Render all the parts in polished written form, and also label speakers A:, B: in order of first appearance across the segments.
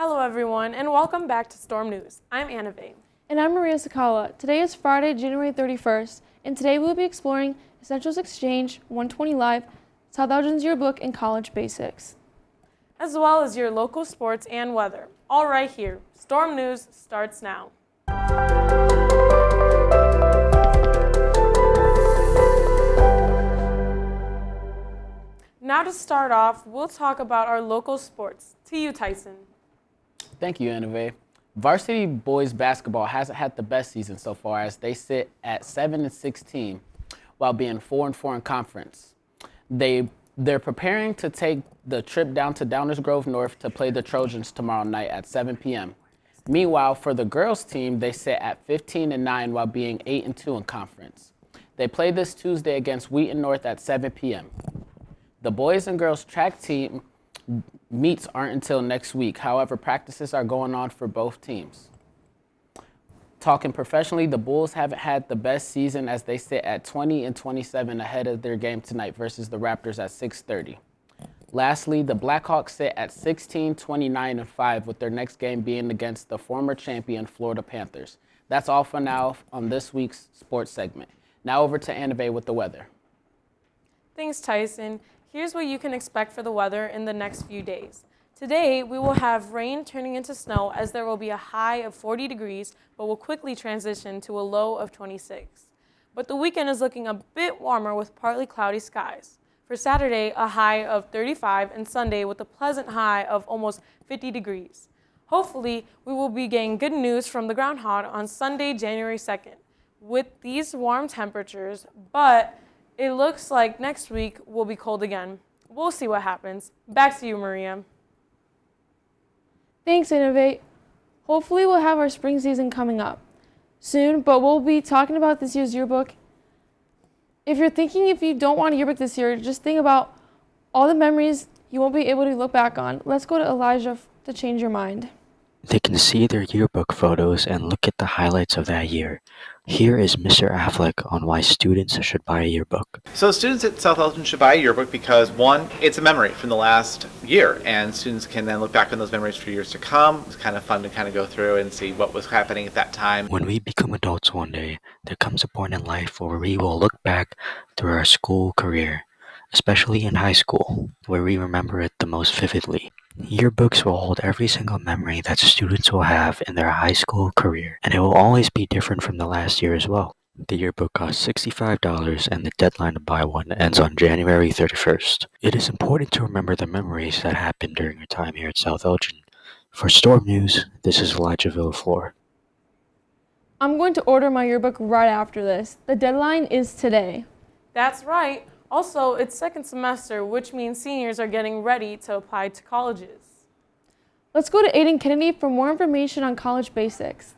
A: Hello everyone, and welcome back to Storm News. I'm Anna Vane.
B: And I'm Maria Sakala. Today is Friday, January 31st, and today we'll be exploring Essentials Exchange 120 Live, South Elgin's Yearbook, and College Basics.
A: As well as your local sports and weather. All right here, Storm News starts now. Now to start off, we'll talk about our local sports. To you, Tyson.
C: Thank you, Anave. Varsity boys basketball hasn't had the best season so far as they sit at 7-16 while being 4-4 in conference. They're preparing to take the trip down to Downers Grove North to play the Trojans tomorrow night at 7 p.m. Meanwhile, for the girls team, they sit at 15-9 while being 8-2 in conference. They play this Tuesday against Wheaton North at 7 p.m. The boys and girls track team meets aren't until next week. However, practices are going on for both teams. Talking professionally, the Bulls haven't had the best season as they sit at 20-27 ahead of their game tonight versus the Raptors at 6:30. Lastly, the Blackhawks sit at 16-29-5 with their next game being against the former champion Florida Panthers. That's all for now on this week's sports segment. Now over to Annabelle with the weather.
A: Thanks, Tyson. Here's what you can expect for the weather in the next few days. Today, we will have rain turning into snow as there will be a high of 40 degrees, but will quickly transition to a low of 26. But the weekend is looking a bit warmer with partly cloudy skies. For Saturday, a high of 35, and Sunday with a pleasant high of almost 50 degrees. Hopefully, we will be getting good news from the groundhog on Sunday, January 2nd, with these warm temperatures, but it looks like next week will be cold again. We'll see what happens. Back to you, Maria.
B: Thanks, Innovate. Hopefully we'll have our spring season coming up soon, but we'll be talking about this year's yearbook. If you're thinking if you don't want a yearbook this year, just think about all the memories you won't be able to look back on. Let's go to Elijah to change your mind.
D: They can see their yearbook photos and look at the highlights of that year. Here is Mr. Affleck on why students should buy a yearbook.
E: So students at South Elgin should buy a yearbook because, one, it's a memory from the last year, and students can then look back on those memories for years to come. It's kind of fun to kind of go through and see what was happening at that time.
D: When we become adults one day, there comes a point in life where we will look back through our school career, especially in high school, where we remember it the most vividly. Yearbooks will hold every single memory that students will have in their high school career, and it will always be different from the last year as well. The yearbook costs $65 and the deadline to buy one ends on January 31st. It is important to remember the memories that happened during your time here at South Elgin. For Storm News, this is Elijah Villaflor.
B: I'm going to order my yearbook right after this. The deadline is today.
A: That's right. Also, it's second semester, which means seniors are getting ready to apply to colleges.
B: Let's go to Aiden Kennedy for more information on college basics.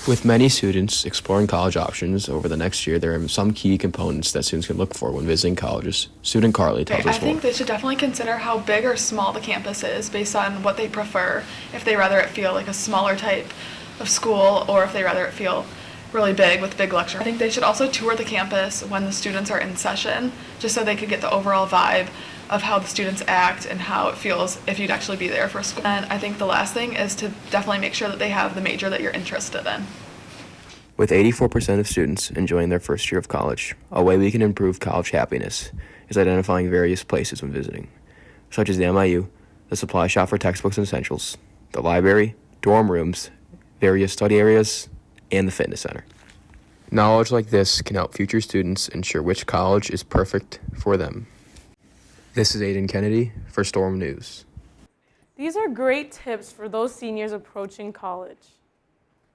F: With many students exploring college options over the next year, there are some key components that students can look for when visiting colleges. Student Carly tells us more.
G: I think they should definitely consider how big or small the campus is based on what they prefer. If they rather it feel like a smaller type of school or if they rather it feel really big with big lecture. I think they should also tour the campus when the students are in session, just so they could get the overall vibe of how the students act and how it feels if you'd actually be there for school. And I think the last thing is to definitely make sure that they have the major that you're interested in.
F: With 84% of students enjoying their first year of college, a way we can improve college happiness is identifying various places when visiting, such as the MIU, the supply shop for textbooks and essentials, the library, dorm rooms, various study areas, and the fitness center. Knowledge like this can help future students ensure which college is perfect for them. This is Aiden Kennedy for Storm News.
A: These are great tips for those seniors approaching college.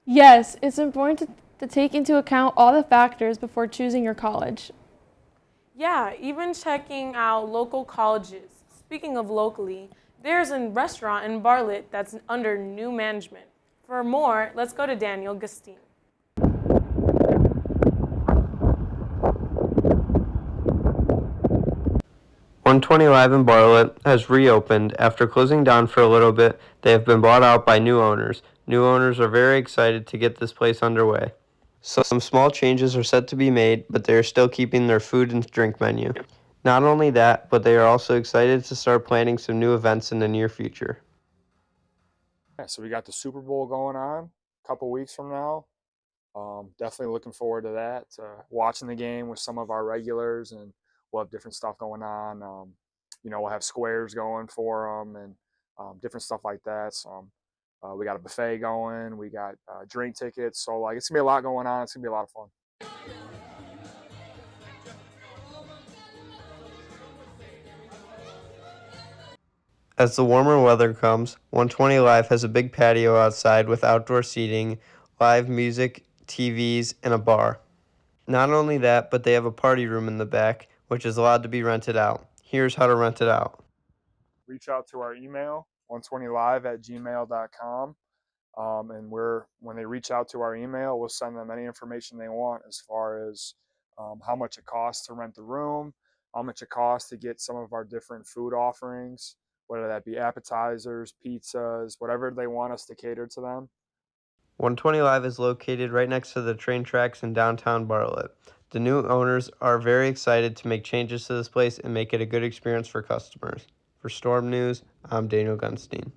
B: Yes, it's important to take into account all the factors before choosing your college.
A: Yeah, even checking out local colleges. Speaking of locally, there's a restaurant in Bartlett that's under new management. For more, let's go to Daniel Gustine.
H: 120 Live in Bartlett has reopened. After closing down for a little bit, they have been bought out by new owners. New owners are very excited to get this place underway. Some small changes are set to be made, but they are still keeping their food and drink menu. Not only that, but they are also excited to start planning some new events in the near future.
I: Yeah, so we got the Super Bowl going on a couple weeks from now. Definitely looking forward to that. Watching the game with some of our regulars, and we'll have different stuff going on. We'll have squares going for them and different stuff like that. So we got a buffet going. We got drink tickets. So like it's gonna be a lot going on. It's gonna be a lot of fun.
H: As the warmer weather comes, 120 Live has a big patio outside with outdoor seating, live music, TVs, and a bar. Not only that, but they have a party room in the back, which is allowed to be rented out. Here's how to rent it out.
I: Reach out to our email 120live@gmail.com. And when they reach out to our email, we'll send them any information they want as far as how much it costs to rent the room, how much it costs to get some of our different food offerings, whether that be appetizers, pizzas, whatever they want us to cater to them.
H: 120 Live is located right next to the train tracks in downtown Bartlett. The new owners are very excited to make changes to this place and make it a good experience for customers. For Storm News, I'm Daniel Gunstein.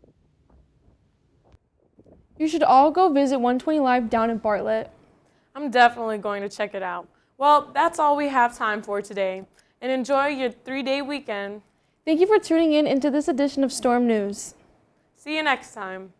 B: You should all go visit 120 Live down in Bartlett.
A: I'm definitely going to check it out. Well, that's all we have time for today. And enjoy your 3-day weekend.
B: Thank you for tuning in into this edition of Storm News.
A: See you next time.